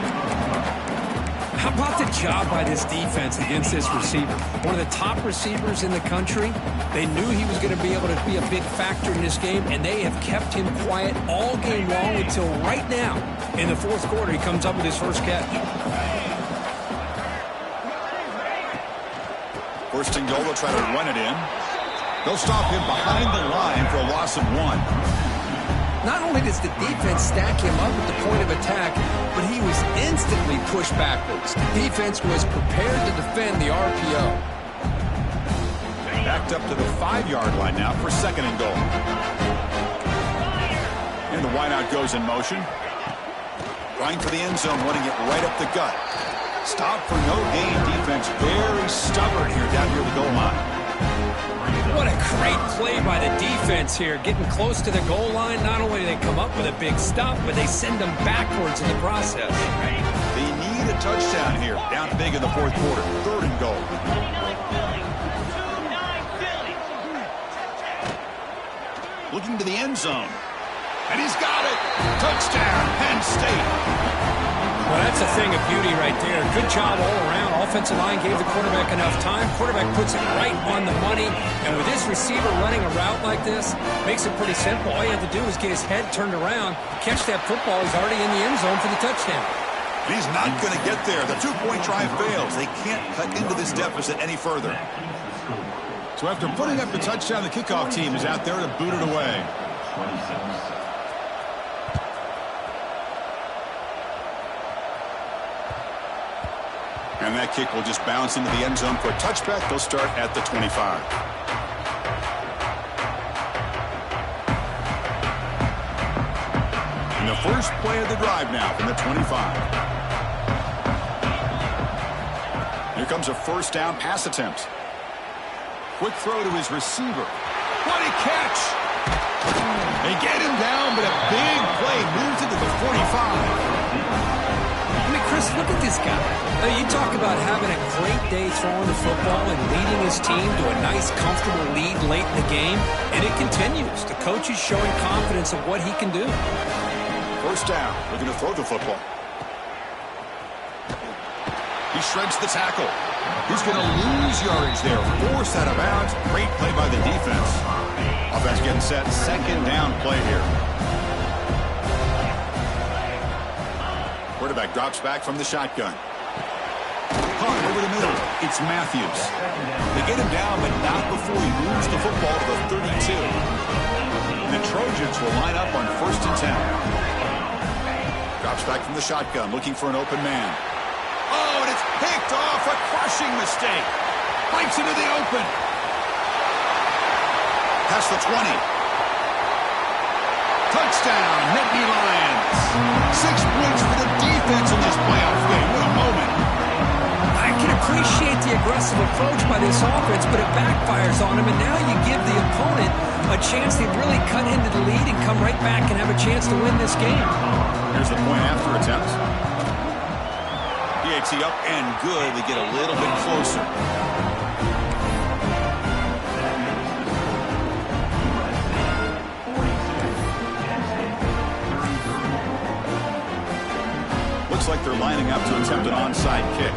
How about the job by this defense against this receiver? One of the top receivers in the country. They knew he was going to be able to be a big factor in this game, and they have kept him quiet all game long until right now. In the 4th quarter, he comes up with his first catch. 1st and goal, they'll try to run it in. They'll stop him behind the line for a loss of 1. Not only does the defense stack him up at the point of attack, but he was instantly pushed backwards. The defense was prepared to defend the RPO. Backed up to the 5-yard line now for 2nd and goal. And the wideout goes in motion. Going for the end zone, running it right up the gut. Stop for no gain. Defense very stubborn here down near the goal line. What a great play by the defense here. Getting close to the goal line, not only do they come up with a big stop, but they send them backwards in the process. They need a touchdown here. Down big in the 4th quarter. 3rd and goal. Looking to the end zone. And he's got it. Touchdown, Penn State. Well, that's a thing of beauty right there. Good job all around. Offensive line gave the quarterback enough time. Quarterback puts it right on the money. And with this receiver running a route like this, makes it pretty simple. All you have to do is get his head turned around, catch that football. He's already in the end zone for the touchdown. He's not going to get there. The 2-point try fails. They can't cut into this deficit any further. So after putting up the touchdown, the kickoff team is out there to boot it away. And that kick will just bounce into the end zone for a touchback. They'll start at the 25. And the first play of the drive now from the 25. Here comes a 1st down pass attempt. Quick throw to his receiver. What a catch! They get him down, but a big play moves it to the 45. Chris, look at this guy. You talk about having a great day throwing the football and leading his team to a nice, comfortable lead late in the game, and it continues. The coach is showing confidence of what he can do. 1st down. Looking to throw the football. He shreds the tackle. He's going to lose yardage there. Forced out of bounds. Great play by the defense. Offense getting set. 2nd down play here. Quarterback drops back from the shotgun. Caught over the middle. It's Matthews. They get him down, but not before he moves the football to the 32. And the Trojans will line up on 1st and 10. Drops back from the shotgun, looking for an open man. Oh, and it's picked off. A crushing mistake. Bites into the open. Past the 20. Touchdown, Nittany Lions. 6 points for the defense in this playoff game. What a moment. I can appreciate the aggressive approach by this offense, but it backfires on him, and now you give the opponent a chance to really cut into the lead and come right back and have a chance to win this game. Here's the point after attempt. PAT up and good. They get a little bit closer. Looks like they're lining up to attempt an onside kick.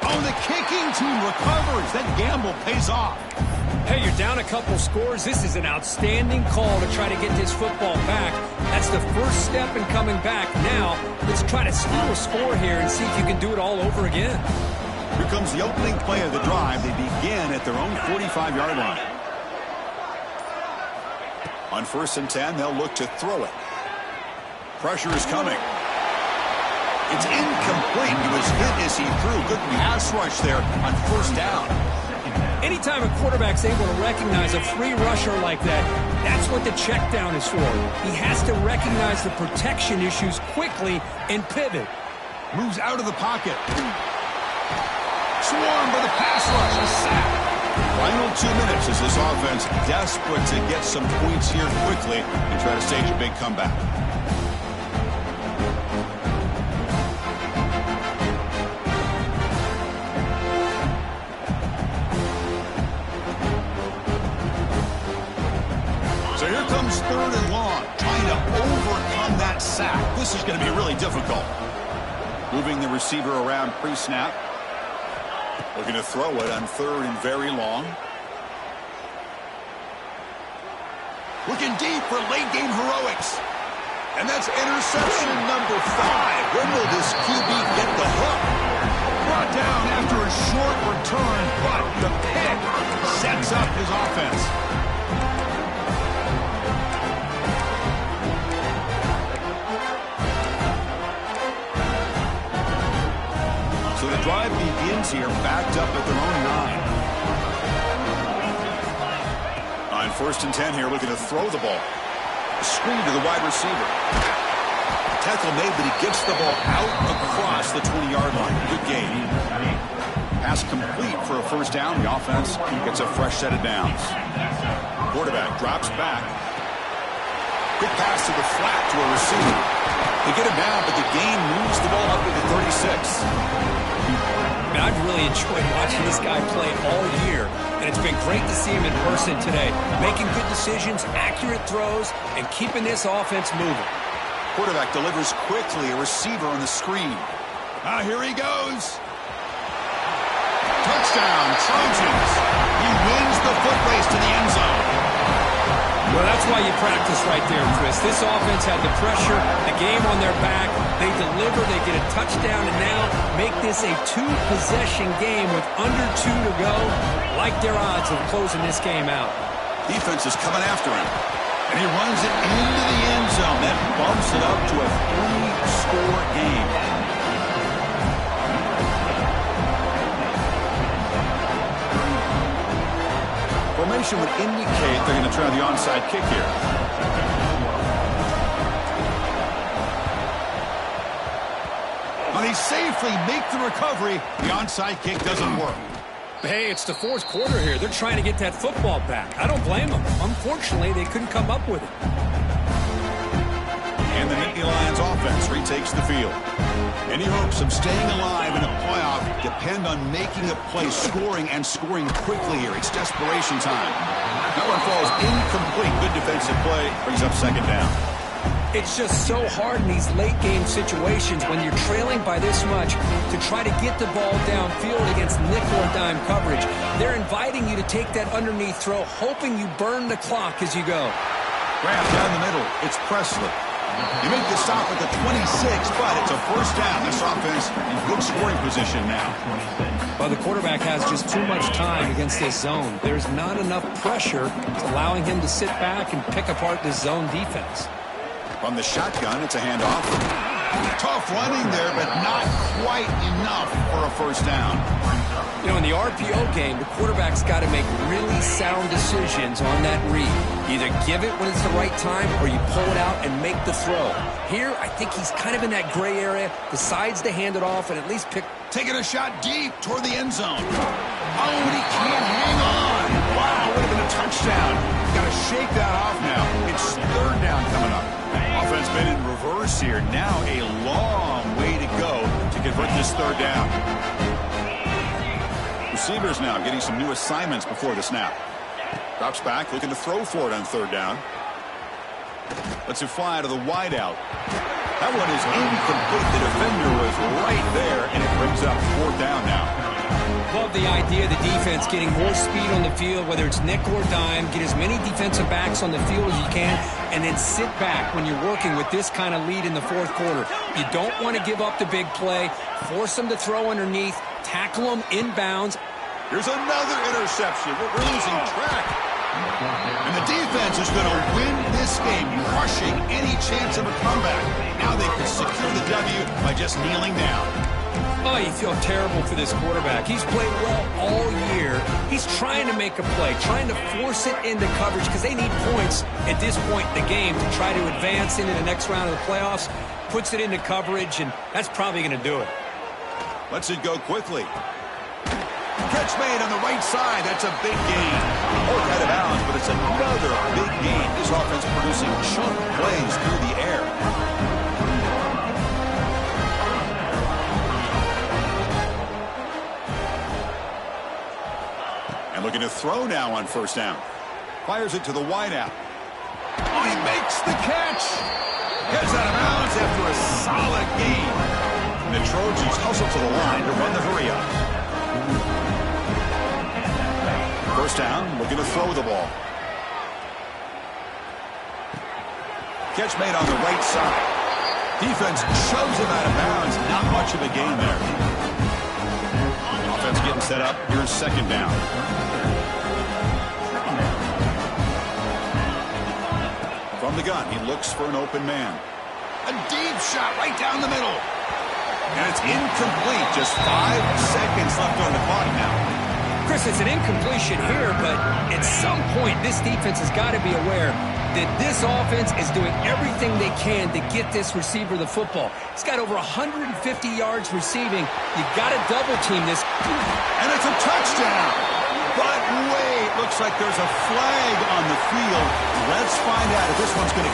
Oh, the kicking team recovers. That gamble pays off. Hey, you're down a couple scores. This is an outstanding call to try to get this football back. That's the first step in coming back. Now, let's try to steal a score here and see if you can do it all over again. Here comes the opening play of the drive. They begin at their own 45-yard line. On 1st and 10, they'll look to throw it. Pressure is coming. It's incomplete. He was hit as he threw. Good pass rush there on 1st down. Anytime a quarterback's able to recognize a free rusher like that, that's what the check down is for. He has to recognize the protection issues quickly and pivot. Moves out of the pocket. Swarmed by the pass rush. A sack. Final 2 minutes as this offense desperate to get some points here quickly and try to stage a big comeback. So here comes 3rd and long, trying to overcome that sack. This is going to be really difficult. Moving the receiver around pre-snap. Looking to throw it on 3rd and very long. Looking deep for late game heroics. And that's interception number 5. When will this QB get the hook? Brought down after a short return, but the pick sets up his offense. So the drive begins here, backed up at their own 9. On 1st and 10 here, looking to throw the ball. Screen to the wide receiver. Tackle made, but he gets the ball out across the 20-yard line. Good gain. Pass complete for a first down. The offense gets a fresh set of downs. Quarterback drops back. Quick pass to the flat to a receiver. They get him down, but the gain moves the ball up to the 36. I've really enjoyed watching this guy play all year, and it's been great to see him in person today, making good decisions, accurate throws, and keeping this offense moving. Quarterback delivers quickly, a receiver on the screen. Here he goes. Touchdown, Trojans. He wins the foot race to the end zone. Well, that's why you practice right there, Chris. This offense had the pressure, the game on their back. They deliver, they get a touchdown, and now make this a 2-possession game with under 2 to go. Like their odds of closing this game out. Defense is coming after him. And he runs it into the end zone. That bumps it up to a 3-score game. Formation would indicate they're going to try the onside kick here. Well, they safely make the recovery. The onside kick doesn't work. Hey, it's the 4th quarter here. They're trying to get that football back. I don't blame them. Unfortunately, they couldn't come up with it. And the Nittany Lions offense retakes the field. Any hopes of staying alive in a playoff depend on making a play, scoring, and scoring quickly here. It's desperation time. That one falls incomplete. Good defensive play. Brings up 2nd down. It's just so hard in these late-game situations when you're trailing by this much to try to get the ball downfield against nickel or dime coverage. They're inviting you to take that underneath throw, hoping you burn the clock as you go. Grab down the middle. It's Presley. You make the stop at the 26, but it's a first down. This offense in good scoring position now. Well, the quarterback has just too much time against this zone. There's not enough pressure allowing him to sit back and pick apart this zone defense. From the shotgun, it's a handoff. Tough running there, but not quite enough for a first down. You know, in the RPO game, the quarterback's got to make really sound decisions on that read. Either give it when it's the right time or you pull it out and make the throw. Here, I think he's kind of in that gray area, decides to hand it off and at least pick. Taking a shot deep toward the end zone. Oh, and he can't hang on. Wow, would have been a touchdown. Got to shake that off now. It's 3rd down coming up. Offense been in reverse here. Now a long way to go to convert this 3rd down. Receivers now getting some new assignments before the snap. Drops back, looking to throw for it on 3rd down. Lets it fly to the wide out. That one is incomplete. The defender was right there, and it brings up 4th down now. Love the idea of the defense getting more speed on the field, whether it's nickel or dime, get as many defensive backs on the field as you can, and then sit back when you're working with this kind of lead in the 4th quarter. You don't want to give up the big play, force them to throw underneath, tackle them inbounds. Here's another interception. We're losing track. And the defense is going to win this game, crushing any chance of a comeback. Now they can secure the W by just kneeling down. Oh, you feel terrible for this quarterback. He's played well all year. He's trying to make a play, trying to force it into coverage because they need points at this point in the game to try to advance into the next round of the playoffs. Puts it into coverage, and that's probably going to do it. Lets it go quickly. Catch made on the right side. That's a big gain. Both out of bounds, but it's another big gain. This offense producing chunk plays through the air. And looking to throw now on 1st down. Fires it to the wideout. Oh, he makes the catch. Gets out of bounds after a solid gain. And the Trojans hustle to the line to run the hurry up. 1st down, looking to throw the ball. Catch made on the right side. Defense shoves him out of bounds. Not much of a gain there. Offense getting set up. Here's second down. From the gun, he looks for an open man. A deep shot right down the middle. And it's incomplete. Just 5 seconds left on the clock now. Chris, it's an incompletion here, but at some point, this defense has got to be aware that this offense is doing everything they can to get this receiver the football. He's got over 150 yards receiving. You've got to double-team this. And it's a touchdown. But wait, looks like there's a flag on the field. Let's find out if this one's going to